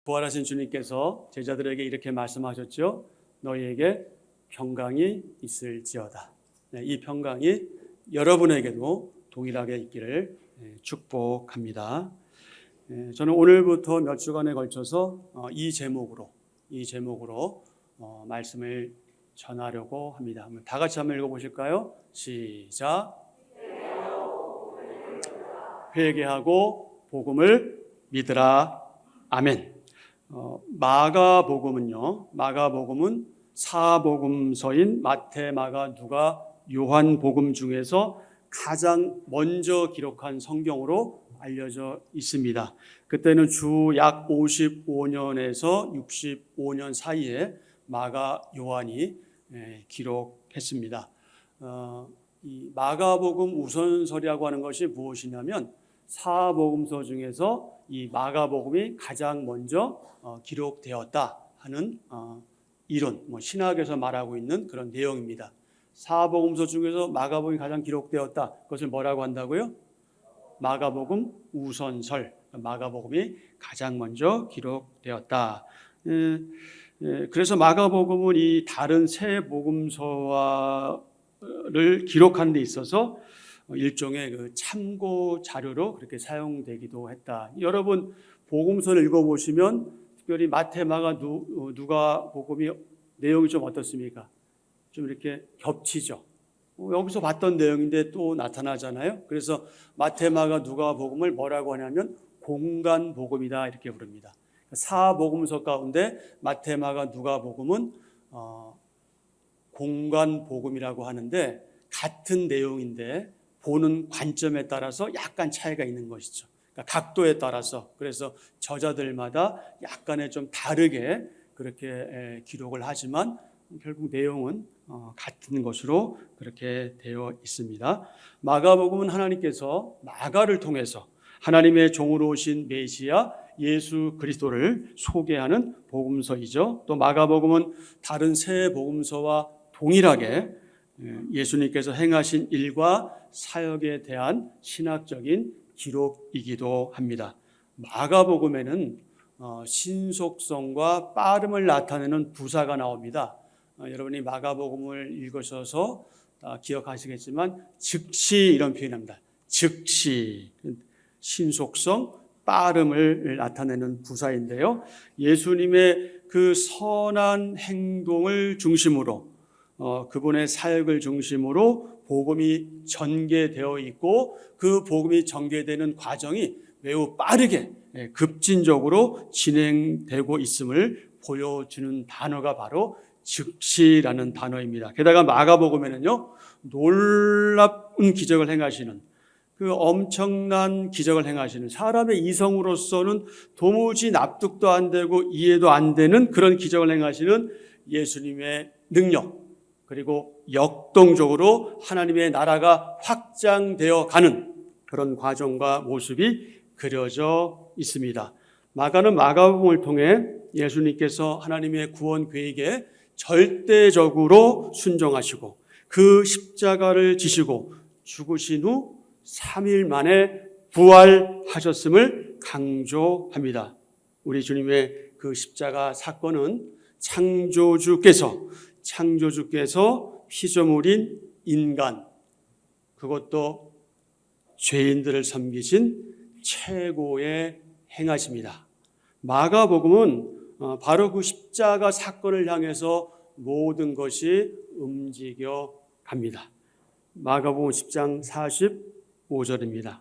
부활하신 주님께서 제자들에게 이렇게 말씀하셨죠. 너희에게 평강이 있을지어다. 이 평강이 여러분에게도 동일하게 있기를 축복합니다. 저는 오늘부터 몇 주간에 걸쳐서 이 제목으로 말씀을 전하려고 합니다. 다 같이 한번 읽어보실까요? 시작. 회개하고 복음을 믿으라. 아멘. 마가복음은 사복음서인 마태, 마가, 누가, 요한복음 중에서 가장 먼저 기록한 성경으로 알려져 있습니다. 그때는 주 약 55년에서 65년 사이에 마가, 요한이 기록했습니다. 이 마가복음 우선서라고 하는 것이 무엇이냐면 사복음서 중에서 이 마가복음이 가장 먼저 기록되었다 하는 이론, 신학에서 말하고 있는 그런 내용입니다. 사복음서 중에서 마가복음이 가장 기록되었다. 그것을 뭐라고 한다고요? 마가복음 우선설, 마가복음이 가장 먼저 기록되었다. 그래서 마가복음은 이 다른 세 복음서를 기록하는 데 있어서 일종의 그 참고 자료로 그렇게 사용되기도 했다. 여러분 복음서를 읽어보시면 특별히 마태, 마가, 누가 복음이 내용이 좀 어떻습니까? 좀 이렇게 겹치죠. 여기서 봤던 내용인데 또 나타나잖아요. 그래서 마태, 마가, 누가 복음을 뭐라고 하냐면 공간 복음이다 이렇게 부릅니다. 사복음서 가운데 마태, 마가, 누가 복음은 공간 복음이라고 하는데 같은 내용인데 보는 관점에 따라서 약간 차이가 있는 것이죠. 그러니까 각도에 따라서, 그래서 저자들마다 약간의 좀 다르게 그렇게 기록을 하지만 결국 내용은 같은 것으로 그렇게 되어 있습니다. 마가복음은 하나님께서 마가를 통해서 하나님의 종으로 오신 메시아 예수 그리스도를 소개하는 복음서이죠. 또 마가복음은 다른 세 복음서와 동일하게 예수님께서 행하신 일과 사역에 대한 신학적인 기록이기도 합니다. 마가복음에는 신속성과 빠름을 나타내는 부사가 나옵니다. 여러분이 마가복음을 읽으셔서 기억하시겠지만 즉시 이런 표현입니다. 즉시, 신속성, 빠름을 나타내는 부사인데요. 예수님의 그 선한 행동을 중심으로 그분의 사역을 중심으로 복음이 전개되어 있고 그 복음이 전개되는 과정이 매우 빠르게 급진적으로 진행되고 있음을 보여주는 단어가 바로 즉시라는 단어입니다. 게다가 마가복음에는요, 놀라운 기적을 행하시는, 그 엄청난 기적을 행하시는, 사람의 이성으로서는 도무지 납득도 안 되고 이해도 안 되는 그런 기적을 행하시는 예수님의 능력, 그리고 역동적으로 하나님의 나라가 확장되어 가는 그런 과정과 모습이 그려져 있습니다. 마가는 마가복음을 통해 예수님께서 하나님의 구원 계획에 절대적으로 순종하시고 그 십자가를 지시고 죽으신 후 3일 만에 부활하셨음을 강조합니다. 우리 주님의 그 십자가 사건은 창조주께서 피조물인 인간, 그것도 죄인들을 섬기신 최고의 행하십니다. 마가복음은 바로 그 십자가 사건을 향해서 모든 것이 움직여 갑니다. 마가복음 10장 45절입니다.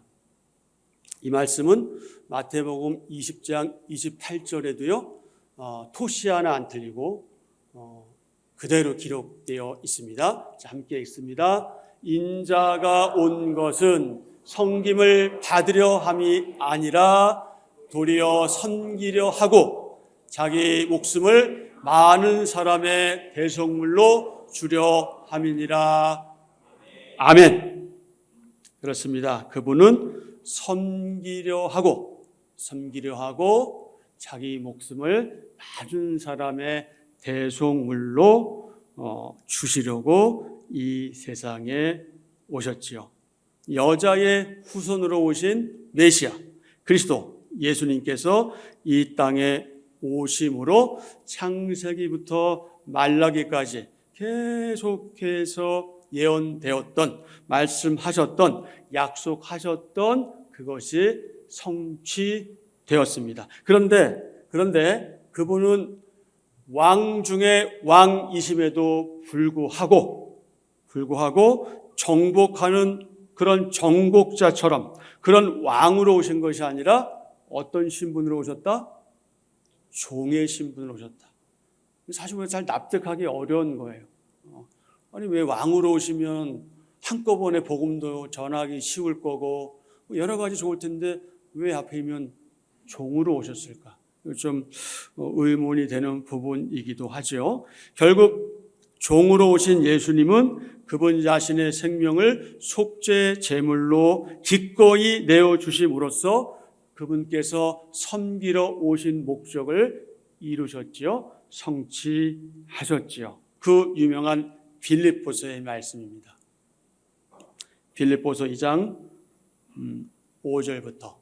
이 말씀은 마태복음 20장 28절에도요 토시 하나 안 틀리고 그대로 기록되어 있습니다. 자, 함께 읽습니다. 인자가 온 것은 섬김을 받으려 함이 아니라 도리어 섬기려 하고 자기 목숨을 많은 사람의 대속물로 주려 함이니라. 아멘. 그렇습니다. 그분은 섬기려 하고 자기 목숨을 많은 사람의 대속물로 주시려고 이 세상에 오셨지요. 여자의 후손으로 오신 메시아 그리스도 예수님께서 이 땅에 오심으로 창세기부터 말라기까지 계속해서 예언되었던, 말씀하셨던, 약속하셨던 그것이 성취되었습니다. 그런데 그분은 왕 중에 왕이심에도 불구하고 정복하는 그런 정복자처럼 그런 왕으로 오신 것이 아니라 어떤 신분으로 오셨다? 종의 신분으로 오셨다. 사실 잘 납득하기 어려운 거예요. 아니 왜 왕으로 오시면 한꺼번에 복음도 전하기 쉬울 거고 여러 가지 좋을 텐데 왜 하필이면 종으로 오셨을까? 좀 의문이 되는 부분이기도 하죠. 결국 종으로 오신 예수님은 그분 자신의 생명을 속죄 제물로 기꺼이 내어주심으로써 그분께서 섬기러 오신 목적을 이루셨지요. 성취하셨지요. 그 유명한 빌립보서의 말씀입니다. 빌립보서 2장 5절부터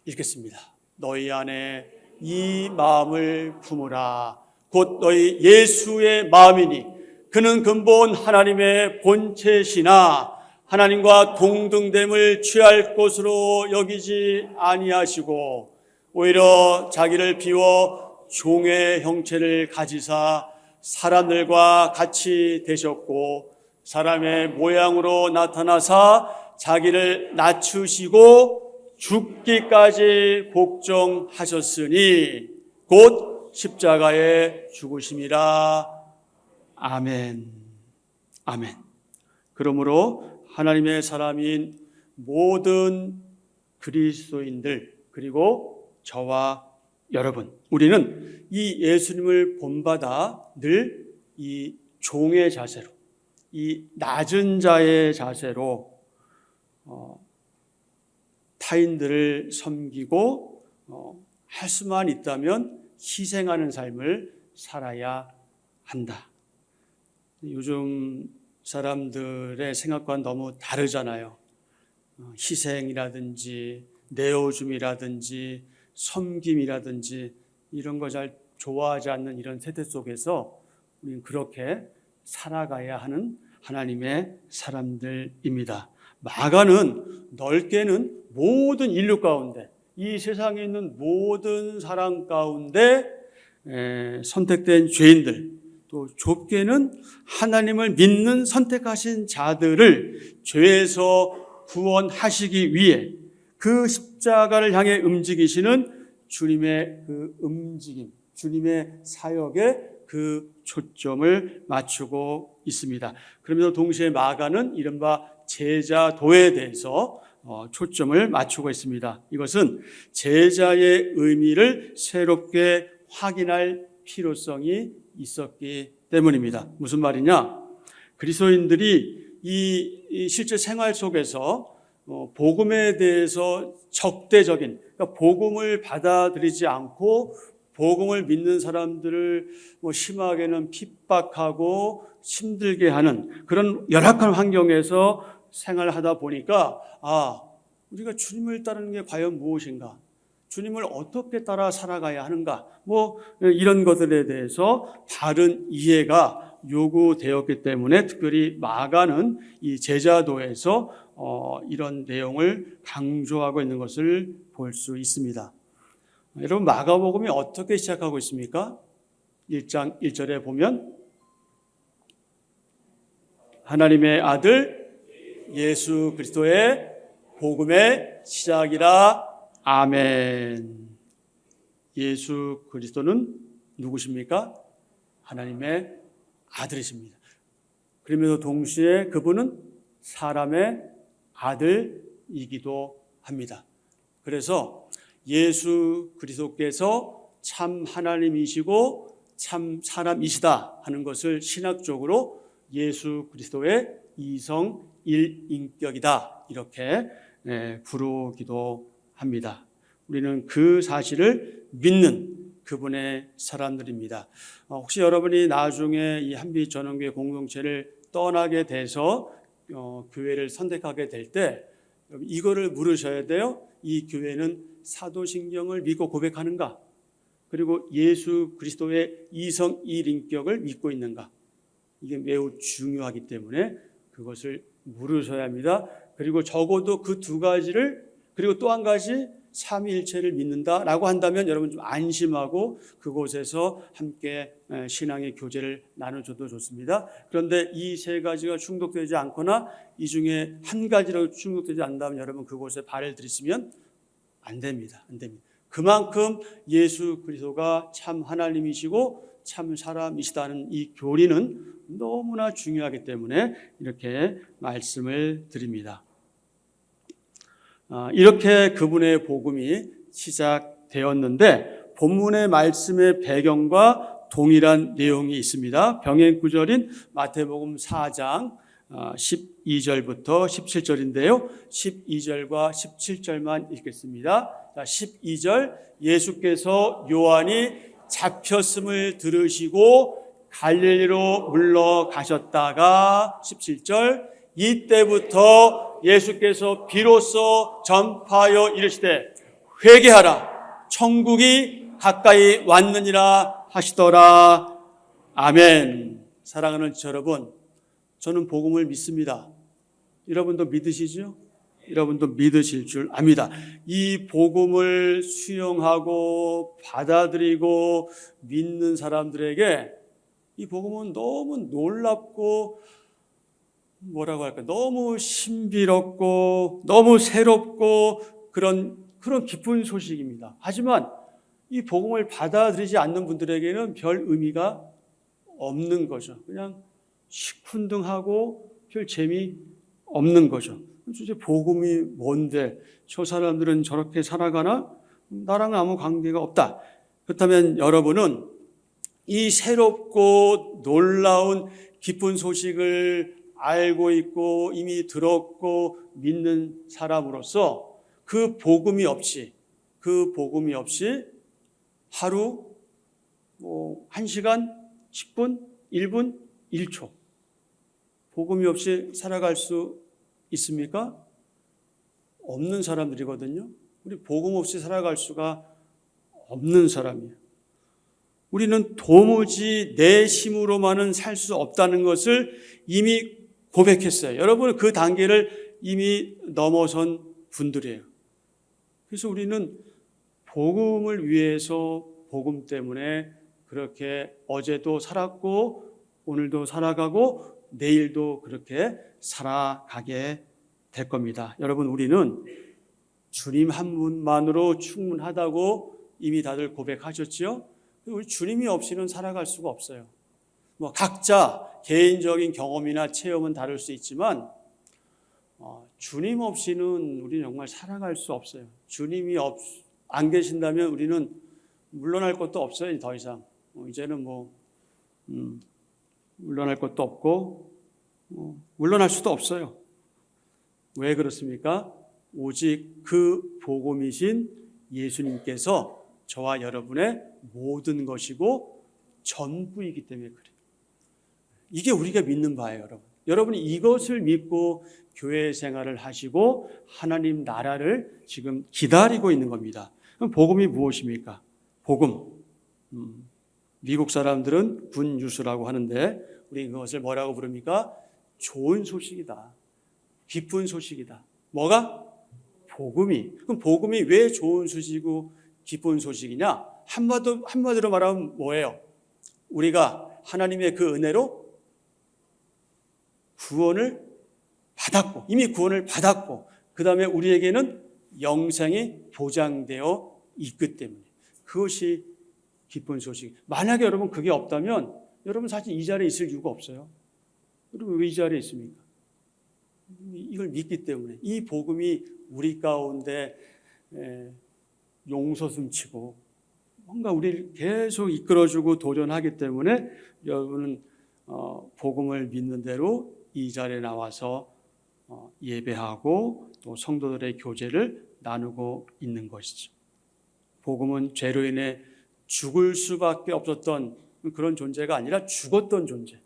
읽겠습니다. 너희 안에 이 마음을 품으라. 곧 너희 예수의 마음이니 그는 근본 하나님의 본체시나 하나님과 동등됨을 취할 것으로 여기지 아니하시고 오히려 자기를 비워 종의 형체를 가지사 사람들과 같이 되셨고 사람의 모양으로 나타나사 자기를 낮추시고 죽기까지 복종하셨으니 곧 십자가에 죽으심이라. 아멘. 아멘. 그러므로 하나님의 사람인 모든 그리스도인들 그리고 저와 여러분 우리는 이 예수님을 본받아 늘 이 종의 자세로 이 낮은 자의 자세로 타인들을 섬기고 할 수만 있다면 희생하는 삶을 살아야 한다. 요즘 사람들의 생각과는 너무 다르잖아요. 희생이라든지 내어줌이라든지 섬김이라든지 이런 거 잘 좋아하지 않는 이런 세대 속에서 우리는 그렇게 살아가야 하는 하나님의 사람들입니다. 마가는 넓게는 모든 인류 가운데 이 세상에 있는 모든 사람 가운데 선택된 죄인들 또 좁게는 하나님을 믿는 선택하신 자들을 죄에서 구원하시기 위해 그 십자가를 향해 움직이시는 주님의 그 움직임, 주님의 사역에 그 초점을 맞추고 있습니다. 그러면서 동시에 마가는 이른바 제자도에 대해서 초점을 맞추고 있습니다. 이것은 제자의 의미를 새롭게 확인할 필요성이 있었기 때문입니다. 무슨 말이냐? 그리스도인들이 이 실제 생활 속에서 복음에 대해서 적대적인, 그러니까 복음을 받아들이지 않고 복음을 믿는 사람들을 심하게는 핍박하고 힘들게 하는 그런 열악한 환경에서 생활하다 보니까 우리가 주님을 따르는 게 과연 무엇인가? 주님을 어떻게 따라 살아가야 하는가? 이런 것들에 대해서 바른 이해가 요구되었기 때문에 특별히 마가는 이 제자도에서 이런 내용을 강조하고 있는 것을 볼 수 있습니다. 여러분 마가복음이 어떻게 시작하고 있습니까? 1장 1절에 보면 하나님의 아들 예수 그리스도의 복음의 시작이라. 아멘. 예수 그리스도는 누구십니까? 하나님의 아들이십니다. 그러면서 동시에 그분은 사람의 아들이기도 합니다. 그래서 예수 그리스도께서 참 하나님이시고 참 사람이시다 하는 것을 신학적으로 예수 그리스도의 이성 일인격이다 이렇게 부르기도 합니다. 우리는 그 사실을 믿는 그분의 사람들입니다. 혹시 여러분이 나중에 이 한빛전원교회 공동체를 떠나게 돼서 교회를 선택하게 될 때 이거를 물으셔야 돼요. 이 교회는 사도신경을 믿고 고백하는가? 그리고 예수 그리스도의 이성 일인격을 믿고 있는가? 이게 매우 중요하기 때문에 그것을 물으셔야 합니다. 그리고 적어도 그 두 가지를, 그리고 또 한 가지 삼위일체를 믿는다라고 한다면 여러분 좀 안심하고 그곳에서 함께 신앙의 교제를 나눠줘도 좋습니다. 그런데 이 세 가지가 충족되지 않거나 이 중에 한 가지라도 충족되지 않는다면 여러분 그곳에 발을 들이시면 안 됩니다. 안 됩니다. 그만큼 예수 그리스도가 참 하나님이시고 참 사람이시다는 이 교리는 너무나 중요하기 때문에 이렇게 말씀을 드립니다. 이렇게 그분의 복음이 시작되었는데 본문의 말씀의 배경과 동일한 내용이 있습니다. 병행 구절인 마태복음 4장 12절부터 17절인데요. 12절과 17절만 읽겠습니다. 12절, 예수께서 요한이 잡혔음을 들으시고 갈릴리로 물러가셨다가 17절, 이때부터 예수께서 비로소 전파하여 이르시되 회개하라, 천국이 가까이 왔느니라 하시더라. 아멘. 사랑하는 여러분, 저는 복음을 믿습니다. 여러분도 믿으시죠? 여러분도 믿으실 줄 압니다. 이 복음을 수용하고 받아들이고 믿는 사람들에게 이 복음은 너무 놀랍고 뭐라고 할까, 너무 신비롭고 너무 새롭고 그런 기쁜 소식입니다. 하지만 이 복음을 받아들이지 않는 분들에게는 별 의미가 없는 거죠. 그냥 시큰둥하고 별 재미 없는 거죠. 도대체 복음이 뭔데 저 사람들은 저렇게 살아가나? 나랑은 아무 관계가 없다. 그렇다면 여러분은 이 새롭고 놀라운 기쁜 소식을 알고 있고 이미 들었고 믿는 사람으로서 그 복음이 없이 하루 1시간, 10분, 1분, 1초 복음이 없이 살아갈 수 있습니까? 없는 사람들이거든요. 우리 복음 없이 살아갈 수가 없는 사람이에요. 우리는 도무지 내 힘으로만은 살 수 없다는 것을 이미 고백했어요. 여러분은 그 단계를 이미 넘어선 분들이에요. 그래서 우리는 복음을 위해서 복음 때문에 그렇게 어제도 살았고 오늘도 살아가고 내일도 그렇게 살아가게 될 겁니다. 여러분, 우리는 주님 한 분만으로 충분하다고 이미 다들 고백하셨죠? 우리 주님이 없이는 살아갈 수가 없어요. 각자 개인적인 경험이나 체험은 다를 수 있지만 주님 없이는 우리는 정말 살아갈 수 없어요. 주님이 안 계신다면 우리는 물러날 것도 없어요. 더 이상 이제는 물러날 것도 없고 물러날 수도 없어요. 왜 그렇습니까? 오직 그 복음이신 예수님께서 저와 여러분의 모든 것이고 전부이기 때문에 그래요. 이게 우리가 믿는 바예요, 여러분. 여러분이 이것을 믿고 교회 생활을 하시고 하나님 나라를 지금 기다리고 있는 겁니다. 그럼 복음이 무엇입니까? 복음. 미국 사람들은 굿뉴스라고 하는데 우리 그것을 뭐라고 부릅니까? 좋은 소식이다. 기쁜 소식이다. 뭐가? 복음이. 그럼 복음이 왜 좋은 소식이고 기쁜 소식이냐? 한마디로 말하면 뭐예요? 우리가 하나님의 그 은혜로 구원을 받았고, 이미 구원을 받았고, 그 다음에 우리에게는 영생이 보장되어 있기 때문에 그것이 기쁜 소식. 만약에 여러분 그게 없다면 여러분 사실 이 자리에 있을 이유가 없어요. 여러분 왜 이 자리에 있습니까? 이걸 믿기 때문에 이 복음이 우리 가운데 용서숨치고 뭔가 우리를 계속 이끌어주고 도전하기 때문에 여러분은 복음을 믿는 대로 이 자리에 나와서 예배하고 또 성도들의 교제를 나누고 있는 것이죠. 복음은 죄로 인해 죽을 수밖에 없었던 그런 존재가 아니라 죽었던 존재.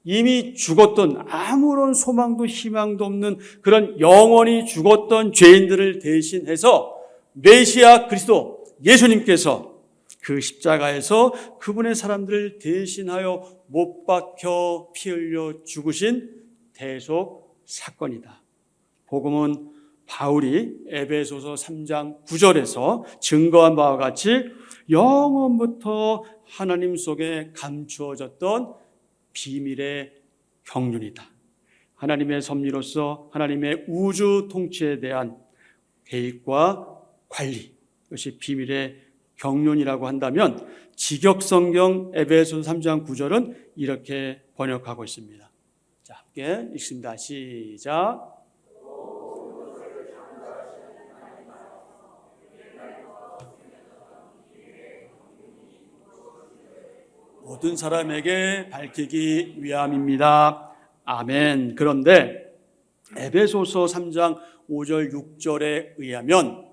이미 죽었던 아무런 소망도 희망도 없는 그런 영원히 죽었던 죄인들을 대신해서 메시아 그리스도 예수님께서 그 십자가에서 그분의 사람들을 대신하여 못 박혀 피 흘려 죽으신 대속 사건이다. 복음은 바울이 에베소서 3장 9절에서 증거한 바와 같이 영원부터 하나님 속에 감추어졌던 비밀의 경륜이다. 하나님의 섭리로서 하나님의 우주 통치에 대한 계획과 관리, 이것이 비밀의 경륜이라고 한다면 직역성경 에베소서 3장 9절은 이렇게 번역하고 있습니다. 자, 함께 읽습니다. 시작. 모든 사람에게 밝히기 위함입니다. 아멘. 그런데 에베소서 3장 5절 6절에 의하면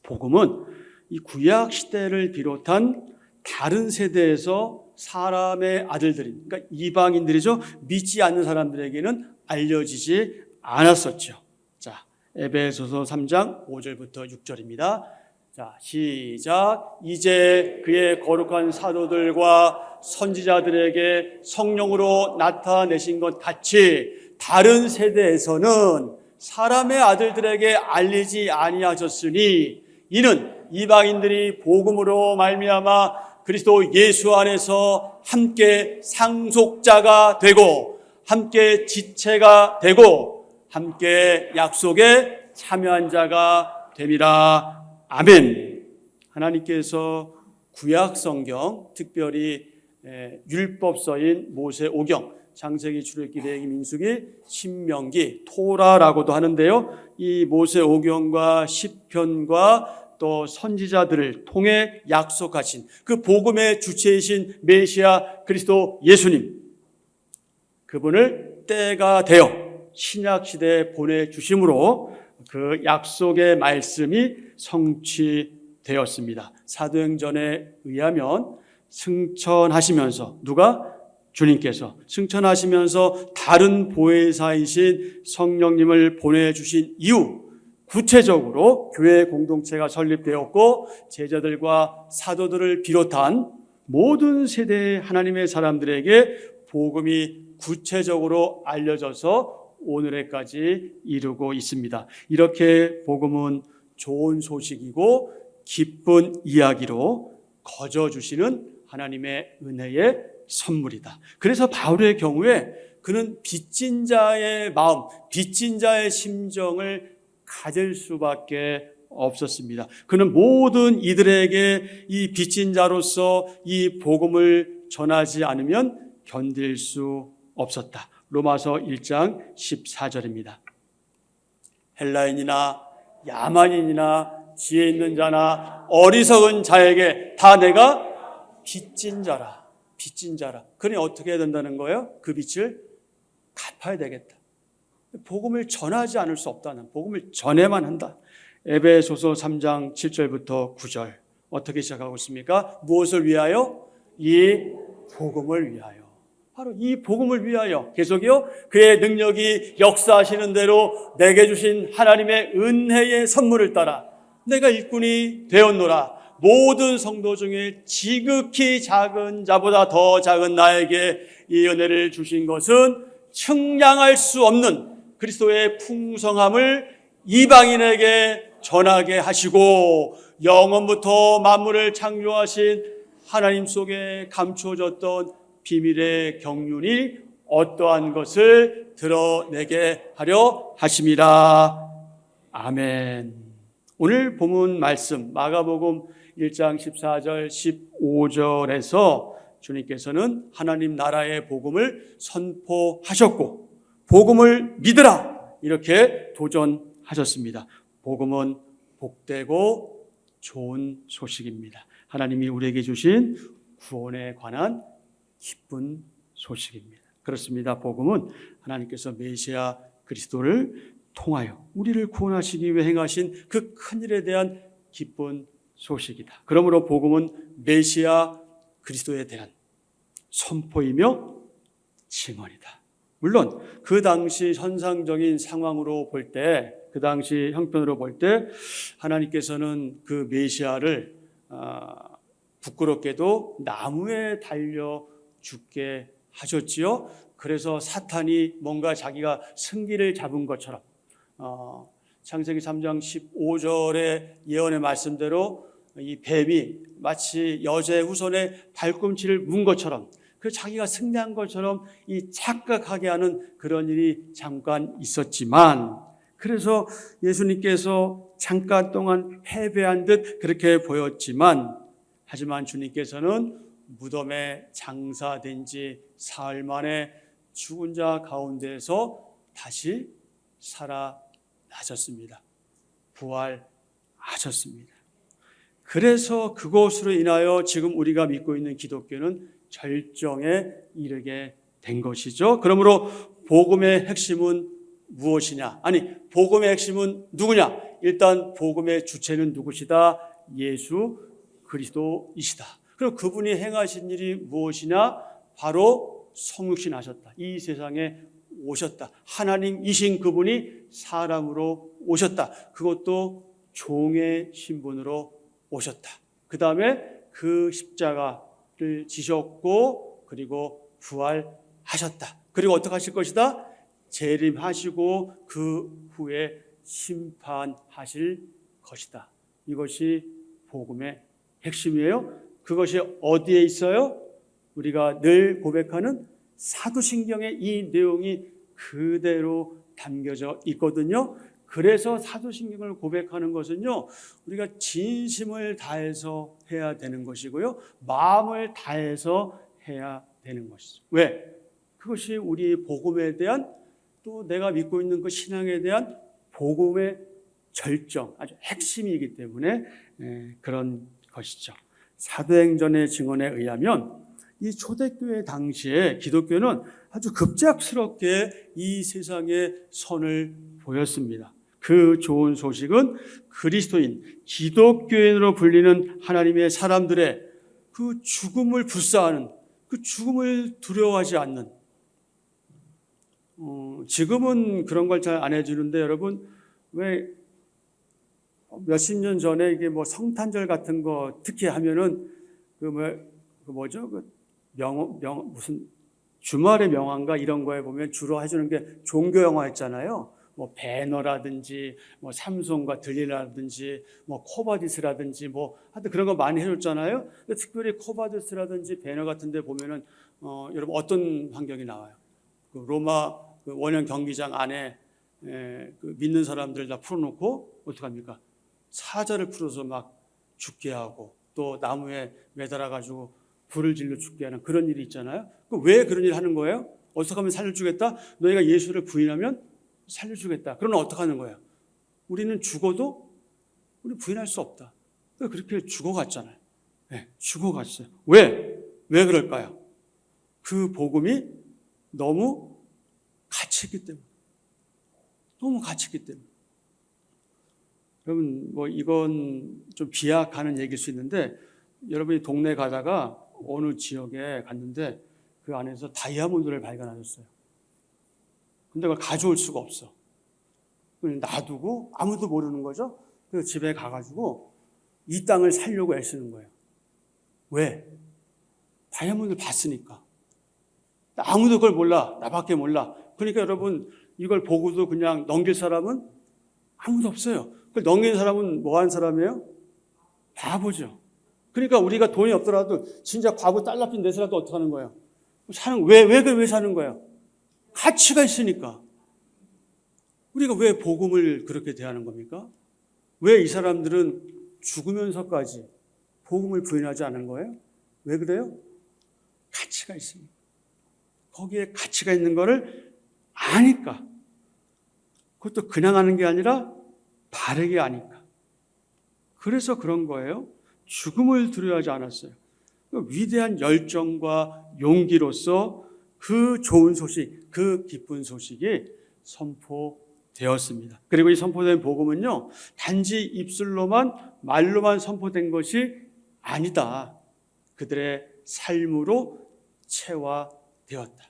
복음은 이 구약 시대를 비롯한 다른 세대에서 사람의 아들들이, 그러니까 이방인들이죠, 믿지 않는 사람들에게는 알려지지 않았었죠. 자, 에베소서 3장 5절부터 6절입니다. 자, 시작. 이제 그의 거룩한 사도들과 선지자들에게 성령으로 나타내신 것 같이 다른 세대에서는 사람의 아들들에게 알리지 아니하셨으니 이는 이방인들이 복음으로 말미암아 그리스도 예수 안에서 함께 상속자가 되고 함께 지체가 되고 함께 약속에 참여한 자가 됨이라. 아멘. 하나님께서 구약 성경, 특별히 율법서인 모세오경, 창세기, 출애굽기, 레위기, 민수기, 신명기, 토라라고도 하는데요. 이 모세오경과 시편과 또 선지자들을 통해 약속하신 그 복음의 주체이신 메시아 그리스도 예수님, 그분을 때가 되어 신약 시대에 보내주심으로 그 약속의 말씀이 성취되었습니다. 사도행전에 의하면 승천하시면서 누가? 주님께서 승천하시면서 다른 보혜사이신 성령님을 보내주신 이후 구체적으로 교회 공동체가 설립되었고 제자들과 사도들을 비롯한 모든 세대의 하나님의 사람들에게 복음이 구체적으로 알려져서 오늘에까지 이르고 있습니다. 이렇게 복음은 좋은 소식이고 기쁜 이야기로 거저주시는 하나님의 은혜의 선물이다. 그래서 바울의 경우에 그는 빚진 자의 마음, 빚진 자의 심정을 가질 수밖에 없었습니다. 그는 모든 이들에게 이 빚진 자로서 이 복음을 전하지 않으면 견딜 수 없었다. 로마서 1장 14절입니다. 헬라인이나 야만인이나 지혜 있는 자나 어리석은 자에게 다 내가 빚진 자라. 빚진 자라. 그러니 어떻게 해야 된다는 거예요? 그 빚을 갚아야 되겠다. 복음을 전하지 않을 수 없다는, 복음을 전해만 한다. 에베소서 3장 7절부터 9절 어떻게 시작하고 있습니까? 무엇을 위하여? 이 복음을 위하여. 바로 이 복음을 위하여 계속이요. 그의 능력이 역사하시는 대로 내게 주신 하나님의 은혜의 선물을 따라 내가 일꾼이 되었노라. 모든 성도 중에 지극히 작은 자보다 더 작은 나에게 이 은혜를 주신 것은 측량할 수 없는 그리스도의 풍성함을 이방인에게 전하게 하시고 영원부터 만물을 창조하신 하나님 속에 감추어졌던 비밀의 경륜이 어떠한 것을 드러내게 하려 하심이라. 아멘. 오늘 본문 말씀 마가복음 1장 14절 15절에서 주님께서는 하나님 나라의 복음을 선포하셨고 복음을 믿으라 이렇게 도전하셨습니다. 복음은 복되고 좋은 소식입니다. 하나님이 우리에게 주신 구원에 관한 기쁜 소식입니다. 그렇습니다. 복음은 하나님께서 메시아 그리스도를 통하여 우리를 구원하시기 위해 행하신 그 큰일에 대한 기쁜 소식이다. 그러므로 복음은 메시아 그리스도에 대한 선포이며 증언이다. 물론 그 당시 현상적인 상황으로 볼 때, 그 당시 형편으로 볼 때 하나님께서는 그 메시아를 부끄럽게도 나무에 달려 죽게 하셨지요. 그래서 사탄이 뭔가 자기가 승기를 잡은 것처럼 창세기 3장 15절의 예언의 말씀대로 이 뱀이 마치 여자의 후손의 발꿈치를 문 것처럼 그 자기가 승리한 것처럼 이 착각하게 하는 그런 일이 잠깐 있었지만, 그래서 예수님께서 잠깐 동안 패배한 듯 그렇게 보였지만, 하지만 주님께서는 무덤에 장사된 지 사흘 만에 죽은 자 가운데서 다시 살아나셨습니다. 부활하셨습니다. 그래서 그것으로 인하여 지금 우리가 믿고 있는 기독교는 절정에 이르게 된 것이죠. 그러므로 복음의 핵심은 무엇이냐? 아니, 복음의 핵심은 누구냐? 일단 복음의 주체는 누구시다? 예수 그리스도이시다. 그리고 그분이 행하신 일이 무엇이냐? 바로 성육신 하셨다. 이 세상에 오셨다. 하나님이신 그분이 사람으로 오셨다. 그것도 종의 신분으로 오셨다. 그 다음에 그 십자가를 지셨고 그리고 부활하셨다. 그리고 어떻게 하실 것이다? 재림하시고 그 후에 심판하실 것이다. 이것이 복음의 핵심이에요. 그것이 어디에 있어요? 우리가 늘 고백하는 사도신경에 이 내용이 그대로 담겨져 있거든요. 그래서 사도신경을 고백하는 것은요, 우리가 진심을 다해서 해야 되는 것이고요, 마음을 다해서 해야 되는 것이죠. 왜? 그것이 우리 복음에 대한, 또 내가 믿고 있는 그 신앙에 대한 복음의 절정, 아주 핵심이기 때문에 그런 것이죠. 사도행전의 증언에 의하면 이 초대교회 당시에 기독교는 아주 급작스럽게 이 세상에 선을 보였습니다. 그 좋은 소식은 그리스도인, 기독교인으로 불리는 하나님의 사람들의 그 죽음을 불사하는, 그 죽음을 두려워하지 않는, 지금은 그런 걸 잘 안 해주는데, 여러분, 왜 몇십 년 전에 이게 뭐 성탄절 같은 거 특히 하면은 무슨 주말의 명화인가 이런 거에 보면 주로 해주는 게 종교 영화였잖아요. 뭐 배너라든지 뭐 삼손과 들릴라라든지 뭐 코바디스라든지 뭐 하여튼 그런 거 많이 해줬잖아요. 근데 특별히 코바디스라든지 배너 같은 데 보면은 여러분 어떤 환경이 나와요? 그 로마 그 원형 경기장 안에 그 믿는 사람들 다 풀어놓고 어떡합니까? 사자를 풀어서 막 죽게 하고 또 나무에 매달아 가지고 불을 질러 죽게 하는 그런 일이 있잖아요. 왜 그런 일 하는 거예요? 어떻게 하면 살려주겠다? 너희가 예수를 부인하면 살려주겠다. 그러면 어떻게 하는 거예요? 우리는 죽어도 우리 부인할 수 없다. 그렇게 죽어갔잖아요. 네, 죽어갔어요. 왜? 왜 그럴까요? 그 복음이 너무 가치있기 때문에. 너무 가치있기 때문에. 여러분, 뭐 이건 좀 비약하는 얘기일 수 있는데, 여러분이 동네 가다가 어느 지역에 갔는데 그 안에서 다이아몬드를 발견하셨어요. 근데 그걸 가져올 수가 없어. 그걸 놔두고 아무도 모르는 거죠. 그래서 집에 가가지고 이 땅을 살려고 애쓰는 거예요. 왜? 다이아몬드를 봤으니까. 아무도 그걸 몰라. 나밖에 몰라. 그러니까 여러분, 이걸 보고도 그냥 넘길 사람은 아무도 없어요. 그걸 넘기는 사람은 뭐 하는 사람이에요? 바보죠. 그러니까 우리가 돈이 없더라도 진짜 과부 달러빚 내서라도 어떻게 하는 거예요? 왜 사는 거예요? 가치가 있으니까. 우리가 왜 복음을 그렇게 대하는 겁니까? 왜 이 사람들은 죽으면서까지 복음을 부인하지 않은 거예요? 왜 그래요? 가치가 있으니까. 거기에 가치가 있는 거를 아니까. 그것도 그냥 하는 게 아니라 바르게 아니까. 그래서 그런 거예요. 죽음을 두려워하지 않았어요. 위대한 열정과 용기로서 그 좋은 소식, 그 기쁜 소식이 선포되었습니다. 그리고 이 선포된 복음은요, 단지 입술로만, 말로만 선포된 것이 아니다. 그들의 삶으로 체화되었다.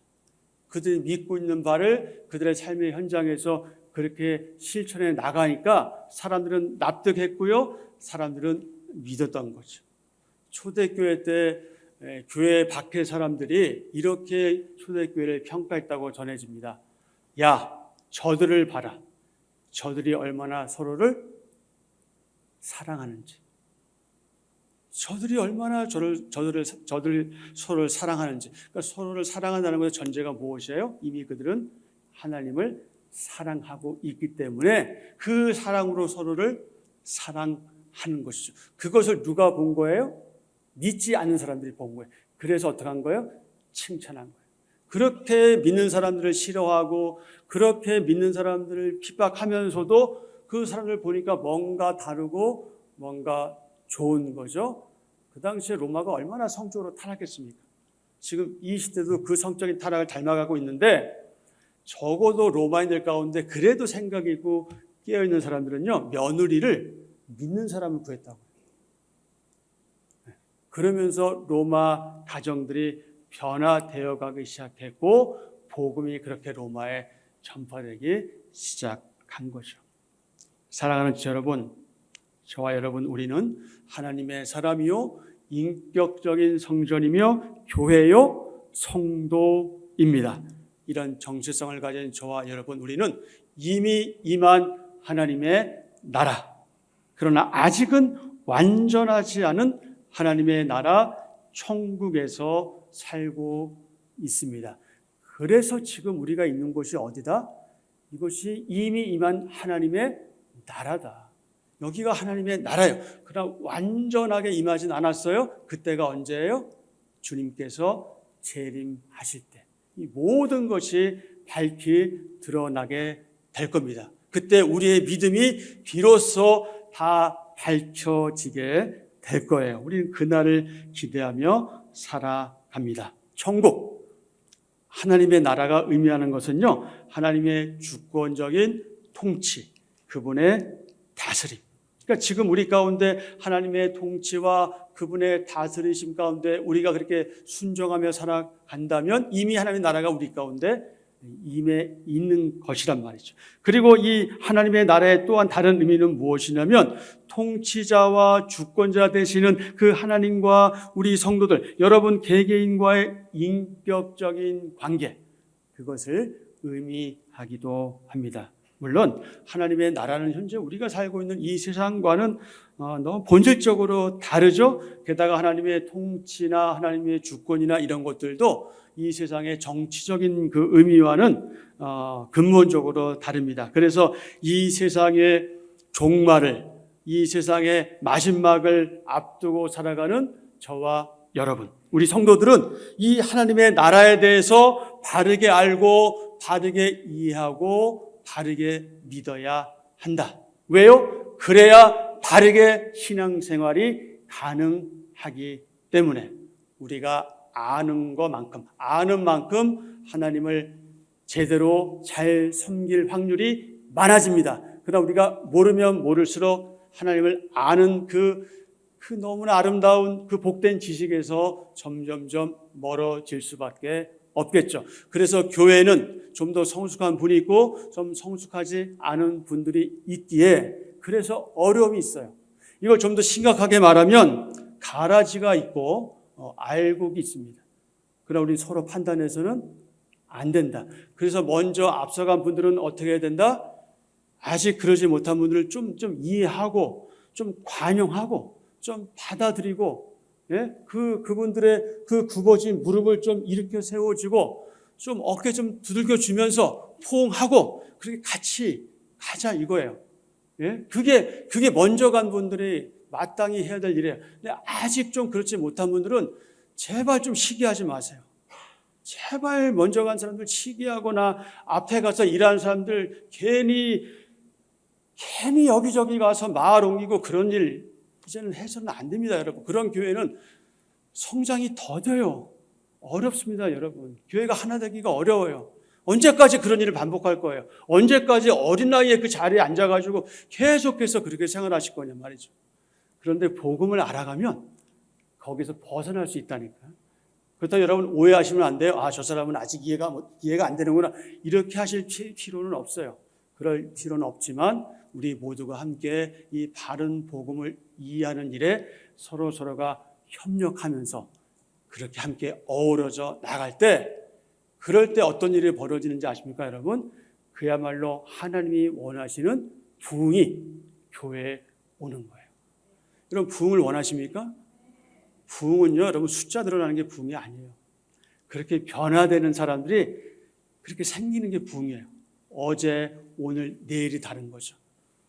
그들이 믿고 있는 바를 그들의 삶의 현장에서 그렇게 실천해 나가니까 사람들은 납득했고요, 사람들은 믿었던 거죠. 초대교회 때 교회 밖의 사람들이 이렇게 초대교회를 평가했다고 전해집니다. 야, 저들을 봐라. 저들이 얼마나 서로를 사랑하는지. 저들이 얼마나 저들 서로를 사랑하는지. 그러니까 서로를 사랑한다는 것의 전제가 무엇이에요? 이미 그들은 하나님을 사랑하고 있기 때문에 그 사랑으로 서로를 사랑하는 것이죠. 그것을 누가 본 거예요? 믿지 않는 사람들이 본 거예요. 그래서 어떻게 한 거예요? 칭찬한 거예요. 그렇게 믿는 사람들을 싫어하고 그렇게 믿는 사람들을 핍박하면서도 그 사람들 보니까 뭔가 다르고 뭔가 좋은 거죠. 그 당시에 로마가 얼마나 성적으로 타락했습니까? 지금 이 시대도 그 성적인 타락을 닮아가고 있는데 적어도 로마인들 가운데 그래도 생각이 있고 깨어있는 사람들은요, 며느리를 믿는 사람을 구했다고. 그러면서 로마 가정들이 변화되어 가기 시작했고 복음이 그렇게 로마에 전파되기 시작한 거죠. 사랑하는 여러분, 저와 여러분, 우리는 하나님의 사람이요 인격적인 성전이며 교회요 성도입니다. 이런 정체성을 가진 저와 여러분, 우리는 이미 임한 하나님의 나라, 그러나 아직은 완전하지 않은 하나님의 나라 천국에서 살고 있습니다. 그래서 지금 우리가 있는 곳이 어디다? 이것이 이미 임한 하나님의 나라다. 여기가 하나님의 나라예요. 그러나 완전하게 임하진 않았어요. 그때가 언제예요? 주님께서 재림하실 때. 이 모든 것이 밝히 드러나게 될 겁니다. 그때 우리의 믿음이 비로소 다 밝혀지게 될 거예요. 우리는 그날을 기대하며 살아갑니다. 천국, 하나님의 나라가 의미하는 것은요, 하나님의 주권적인 통치, 그분의 다스림. 그러니까 지금 우리 가운데 하나님의 통치와 그분의 다스리심 가운데 우리가 그렇게 순종하며 살아간다면 이미 하나님의 나라가 우리 가운데 임해 있는 것이란 말이죠. 그리고 이 하나님의 나라의 또한 다른 의미는 무엇이냐면 통치자와 주권자 되시는 그 하나님과 우리 성도들, 여러분 개개인과의 인격적인 관계, 그것을 의미하기도 합니다. 물론 하나님의 나라는 현재 우리가 살고 있는 이 세상과는 너무 본질적으로 다르죠. 게다가 하나님의 통치나 하나님의 주권이나 이런 것들도 이 세상의 정치적인 그 의미와는 근본적으로 다릅니다. 그래서 이 세상의 종말을, 이 세상의 마지막을 앞두고 살아가는 저와 여러분, 우리 성도들은 이 하나님의 나라에 대해서 바르게 알고 바르게 이해하고 바르게 믿어야 한다. 왜요? 그래야 바르게 신앙생활이 가능하기 때문에 우리가 아는 만큼 하나님을 제대로 잘 섬길 확률이 많아집니다. 그러나 우리가 모르면 모를수록 하나님을 아는 그 너무나 아름다운 그 복된 지식에서 점점점 멀어질 수밖에 없겠죠. 그래서 교회는 좀 더 성숙한 분이 있고 좀 성숙하지 않은 분들이 있기에 그래서 어려움이 있어요. 이걸 좀 더 심각하게 말하면 가라지가 있고 알곡이 있습니다. 그러나 우리 서로 판단해서는 안 된다. 그래서 먼저 앞서간 분들은 어떻게 해야 된다? 아직 그러지 못한 분들을 좀 이해하고 좀 관용하고 좀 받아들이고, 예? 그분들의 그 굽어진 무릎을 좀 일으켜 세워주고 좀 어깨 좀 두들겨 주면서 포옹하고 그렇게 같이 가자 이거예요. 예? 그게 먼저 간 분들이 마땅히 해야 될 일이에요. 근데 아직 좀 그렇지 못한 분들은 제발 좀 시기하지 마세요. 제발 먼저 간 사람들 시기하거나 앞에 가서 일하는 사람들 괜히 여기저기 가서 말 옮기고 그런 일 이제는 해서는 안 됩니다, 여러분. 그런 교회는 성장이 더뎌요. 어렵습니다, 여러분. 교회가 하나 되기가 어려워요. 언제까지 그런 일을 반복할 거예요? 언제까지 어린 나이에 그 자리에 앉아가지고 계속해서 그렇게 생활하실 거냐 말이죠. 그런데 복음을 알아가면 거기서 벗어날 수 있다니까요. 그렇다고 여러분 오해하시면 안 돼요. 저 사람은 아직 이해가 안 되는구나. 이렇게 하실 필요는 없어요. 그럴 필요는 없지만 우리 모두가 함께 이 바른 복음을 이해하는 일에 서로가 협력하면서 그렇게 함께 어우러져 나갈 때, 그럴 때 어떤 일이 벌어지는지 아십니까, 여러분? 그야말로 하나님이 원하시는 부흥이 교회에 오는 거예요. 여러분, 부흥을 원하십니까? 부흥은요, 여러분, 숫자 늘어나는 게 부흥이 아니에요. 그렇게 변화되는 사람들이 그렇게 생기는 게 부흥이에요. 어제, 오늘, 내일이 다른 거죠.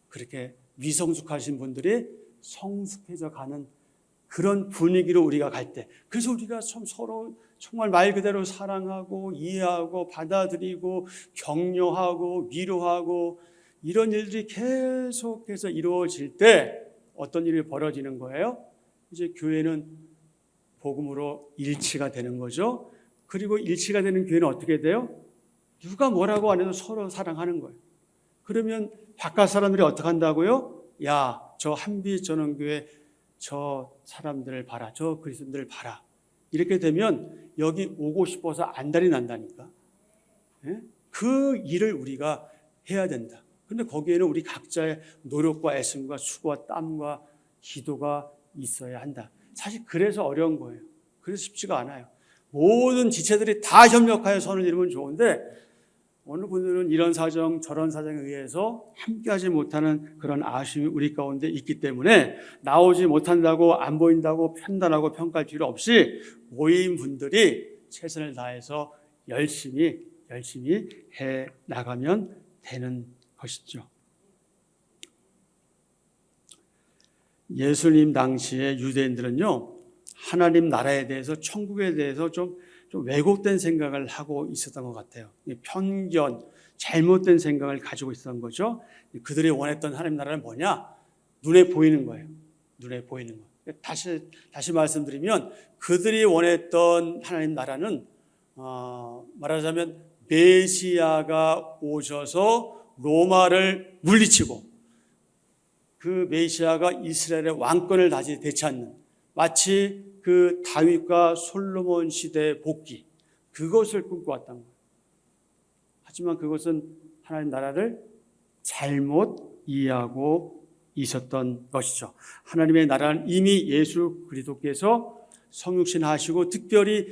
그렇게 미성숙하신 분들이 성숙해져 가는 그런 분위기로 우리가 갈 때, 그래서 우리가 서로 정말 말 그대로 사랑하고 이해하고 받아들이고 격려하고 위로하고 이런 일들이 계속해서 이루어질 때 어떤 일이 벌어지는 거예요? 이제 교회는 복음으로 일치가 되는 거죠. 그리고 일치가 되는 교회는 어떻게 돼요? 누가 뭐라고 안 해도 서로 사랑하는 거예요. 그러면 바깥 사람들이 어떻게 한다고요? 야, 저 한빛전원교회 저 사람들을 봐라, 저 그리스도인들을 봐라. 이렇게 되면 여기 오고 싶어서 안달이 난다니까. 예? 그 일을 우리가 해야 된다. 그런데 거기에는 우리 각자의 노력과 애씀과 수고와 땀과 기도가 있어야 한다. 사실 그래서 어려운 거예요. 그래서 쉽지가 않아요. 모든 지체들이 다 협력하여 선을 이루면 좋은데 어느 분들은 이런 사정 저런 사정에 의해서 함께하지 못하는 그런 아쉬움이 우리 가운데 있기 때문에 나오지 못한다고 안 보인다고 판단하고 평가할 필요 없이 모인 분들이 최선을 다해서 열심히 해 나가면 되는 것이죠. 예수님 당시에 유대인들은요, 하나님 나라에 대해서, 천국에 대해서 좀 왜곡된 생각을 하고 있었던 것 같아요. 편견, 잘못된 생각을 가지고 있었던 거죠. 그들이 원했던 하나님 나라는 뭐냐? 눈에 보이는 거예요. 눈에 보이는 거. 다시 말씀드리면 그들이 원했던 하나님 나라는 말하자면 메시아가 오셔서 로마를 물리치고 그 메시아가 이스라엘의 왕권을 다시 되찾는, 마치 그 다윗과 솔로몬 시대의 복귀, 그것을 꿈꿔왔던 거예요. 하지만 그것은 하나님 나라를 잘못 이해하고 있었던 것이죠. 하나님의 나라는 이미 예수 그리스도께서 성육신하시고 특별히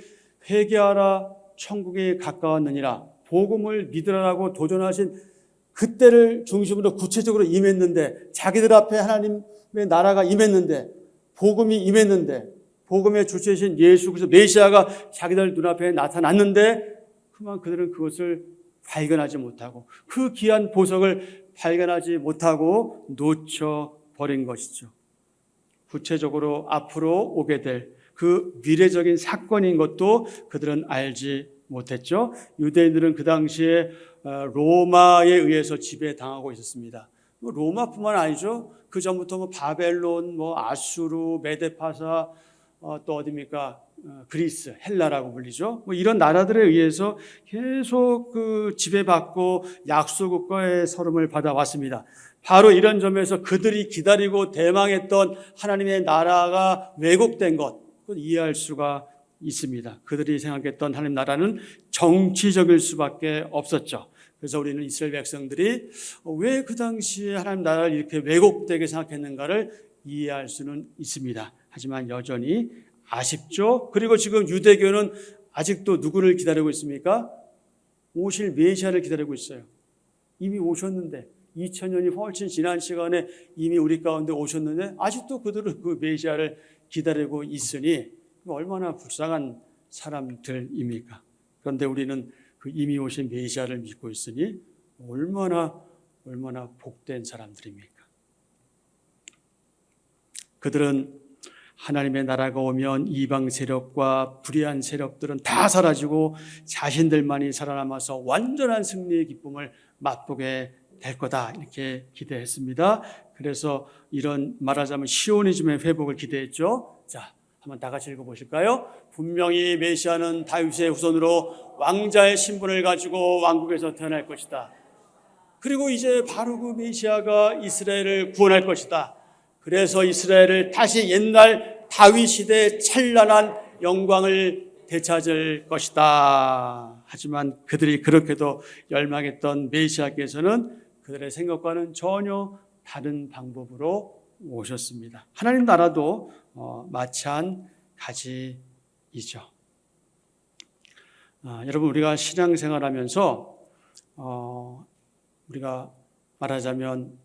회개하라 천국에 가까웠느니라 복음을 믿으라고 도전하신 그때를 중심으로 구체적으로 임했는데, 자기들 앞에 하나님의 나라가 임했는데, 복음이 임했는데, 복음의 주체이신 예수 그리스도 메시아가 자기들 눈앞에 나타났는데 그만 그들은 그것을 발견하지 못하고 그 귀한 보석을 발견하지 못하고 놓쳐버린 것이죠. 구체적으로 앞으로 오게 될 그 미래적인 사건인 것도 그들은 알지 못했죠. 유대인들은 그 당시에 로마에 의해서 지배당하고 있었습니다. 로마뿐만 아니죠. 그 전부터 바벨론, 아수르, 메데파사, 또 어디입니까? 그리스, 헬라라고 불리죠. 이런 나라들에 의해서 계속 그 지배받고 약소국가의 서름을 받아왔습니다. 바로 이런 점에서 그들이 기다리고 대망했던 하나님의 나라가 왜곡된 것, 그건 이해할 수가 있습니다. 그들이 생각했던 하나님 나라는 정치적일 수밖에 없었죠. 그래서 우리는 이스라엘 백성들이 왜 그 당시에 하나님 나라를 이렇게 왜곡되게 생각했는가를 이해할 수는 있습니다. 하지만 여전히 아쉽죠. 그리고 지금 유대교는 아직도 누구를 기다리고 있습니까? 오실 메시아를 기다리고 있어요. 이미 오셨는데 2000년이 훨씬 지난 시간에 이미 우리 가운데 오셨는데 아직도 그들은 그 메시아를 기다리고 있으니 얼마나 불쌍한 사람들입니까? 그런데 우리는 그 이미 오신 메시아를 믿고 있으니 얼마나 복된 사람들입니까? 그들은 하나님의 나라가 오면 이방 세력과 불의한 세력들은 다 사라지고 자신들만이 살아남아서 완전한 승리의 기쁨을 맛보게 될 거다, 이렇게 기대했습니다. 그래서 이런 말하자면 시오니즘의 회복을 기대했죠. 자, 한번 다 같이 읽어보실까요? 분명히 메시아는 다윗의 후손으로 왕자의 신분을 가지고 왕국에서 태어날 것이다. 그리고 이제 바로 그 메시아가 이스라엘을 구원할 것이다. 그래서 이스라엘을 다시 옛날 다윗 시대의 찬란한 영광을 되찾을 것이다. 하지만 그들이 그렇게도 열망했던 메시아께서는 그들의 생각과는 전혀 다른 방법으로 오셨습니다. 하나님 나라도 마찬가지입니다. 가지이죠. 여러분, 우리가 신앙생활하면서 우리가 말하자면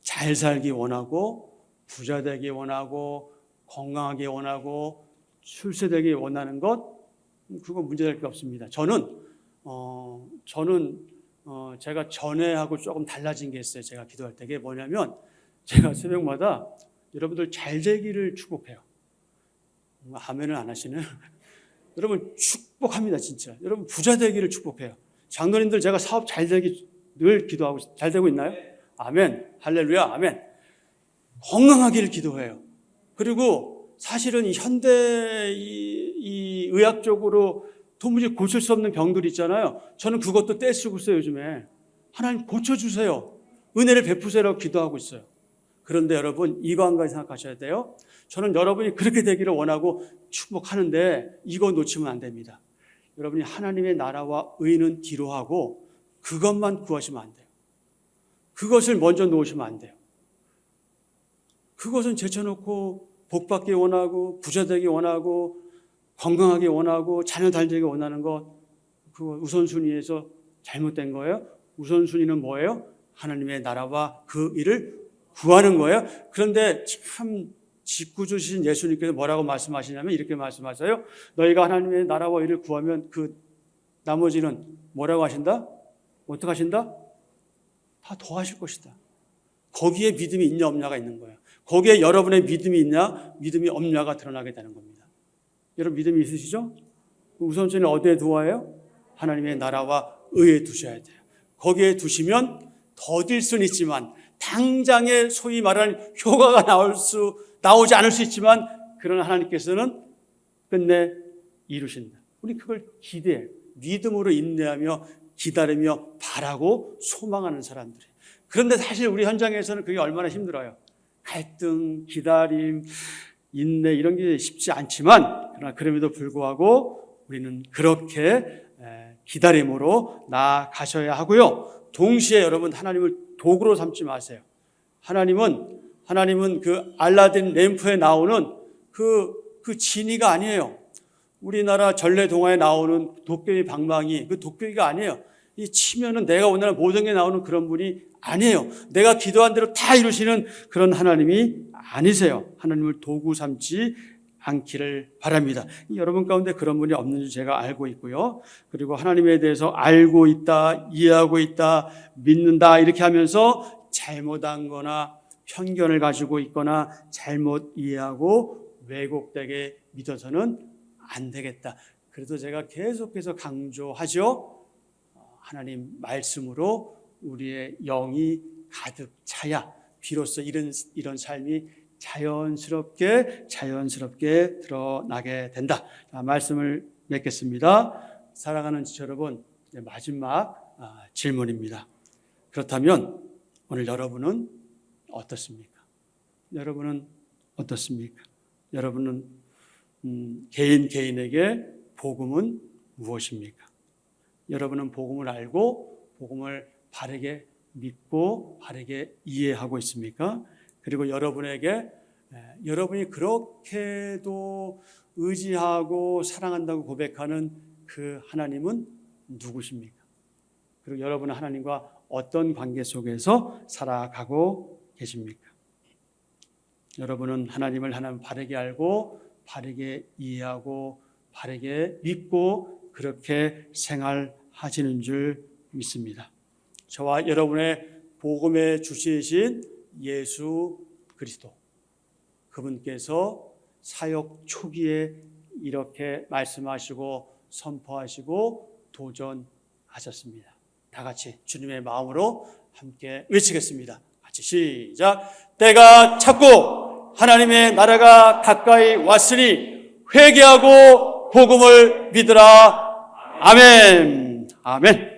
잘 살기 원하고, 부자 되기 원하고, 건강하기 원하고, 출세되기 원하는 것, 그거 문제될 게 없습니다. 저는 제가 전에하고 조금 달라진 게 있어요. 제가 기도할 때. 그게 뭐냐면, 제가 새벽마다 여러분들 잘 되기를 축복해요. 아멘을 안 하시는? 여러분 축복합니다, 진짜. 여러분 부자 되기를 축복해요. 장로님들 제가 사업 잘 되기 늘 기도하고, 잘 되고 있나요? 아멘. 할렐루야. 아멘. 건강하기를 기도해요. 그리고 사실은 현대 이 의학적으로 도무지 고칠 수 없는 병들 있잖아요. 저는 그것도 떼쓰고 있어요, 요즘에. 하나님 고쳐주세요. 은혜를 베푸세요라고 기도하고 있어요. 그런데 여러분, 이거 한 가지 생각하셔야 돼요. 저는 여러분이 그렇게 되기를 원하고 축복하는데 이거 놓치면 안 됩니다. 여러분이 하나님의 나라와 의는 뒤로 하고 그것만 구하시면 안 돼요. 그것을 먼저 놓으시면 안 돼요. 그것은 제쳐놓고 복받기 원하고, 부자 되기 원하고, 건강하기 원하고, 자녀 잘 되기 원하는 것, 그거 우선순위에서 잘못된 거예요. 우선순위는 뭐예요? 하나님의 나라와 그 일을 구하는 거예요. 그런데 참 짓궂으신 예수님께서 뭐라고 말씀하시냐면 이렇게 말씀하세요. 너희가 하나님의 나라와 일을 구하면 그 나머지는 뭐라고 하신다? 어떻게 하신다? 다 더하실 것이다. 거기에 믿음이 있냐 없냐가 있는 거예요. 거기에 여러분의 믿음이 있냐 믿음이 없냐가 드러나게 되는 겁니다. 여러분 믿음이 있으시죠? 우선순위는 어디에 두어요? 하나님의 나라와 의에 두셔야 돼요. 거기에 두시면 더딜 수는 있지만, 당장에 소위 말하는 효과가 나오지 않을 수 있지만, 그러나 하나님께서는 끝내 이루신다. 우리 그걸 기대해요. 믿음으로 인내하며 기다리며 바라고 소망하는 사람들이에요. 그런데 사실 우리 현장에서는 그게 얼마나 힘들어요. 갈등, 기다림, 인내 이런 게 쉽지 않지만, 그러나 그럼에도 불구하고 우리는 그렇게 기다림으로 나아가셔야 하고요. 동시에 여러분, 하나님을 도구로 삼지 마세요. 하나님은 그 알라딘 램프에 나오는 그 지니가 아니에요. 우리나라 전래동화에 나오는 도깨비 방망이, 그 도깨비가 아니에요. 이 치면은 내가 원하는 모든 게 나오는 그런 분이 아니에요. 내가 기도한 대로 다 이루시는 그런 하나님이 아니세요. 하나님을 도구 삼지 않기를 바랍니다. 여러분 가운데 그런 분이 없는지 제가 알고 있고요. 그리고 하나님에 대해서 알고 있다, 이해하고 있다, 믿는다 이렇게 하면서 잘못한 거나 편견을 가지고 있거나 잘못 이해하고 왜곡되게 믿어서는 안 되겠다. 그래도 제가 계속해서 강조하죠. 하나님 말씀으로 우리의 영이 가득 차야 비로소 이런 삶이 자연스럽게 드러나게 된다. 자, 말씀을 맺겠습니다. 사랑하는 지체 여러분, 마지막 질문입니다. 그렇다면 오늘 여러분은 어떻습니까? 여러분은 개인에게 복음은 무엇입니까? 여러분은 복음을 알고 복음을 바르게 믿고 바르게 이해하고 있습니까? 그리고 여러분이 그렇게도 의지하고 사랑한다고 고백하는 그 하나님은 누구십니까? 그리고 여러분은 하나님과 어떤 관계 속에서 살아가고 계십니까? 여러분은 하나님 바르게 알고 바르게 이해하고 바르게 믿고 그렇게 생활하시는 줄 믿습니다. 저와 여러분의 복음의 주시이신 예수 그리스도, 그분께서 사역 초기에 이렇게 말씀하시고 선포하시고 도전하셨습니다. 다 같이 주님의 마음으로 함께 외치겠습니다. 같이 시작. 때가 찼고 하나님의 나라가 가까이 왔으니 회개하고 복음을 믿으라. 아멘. 아멘.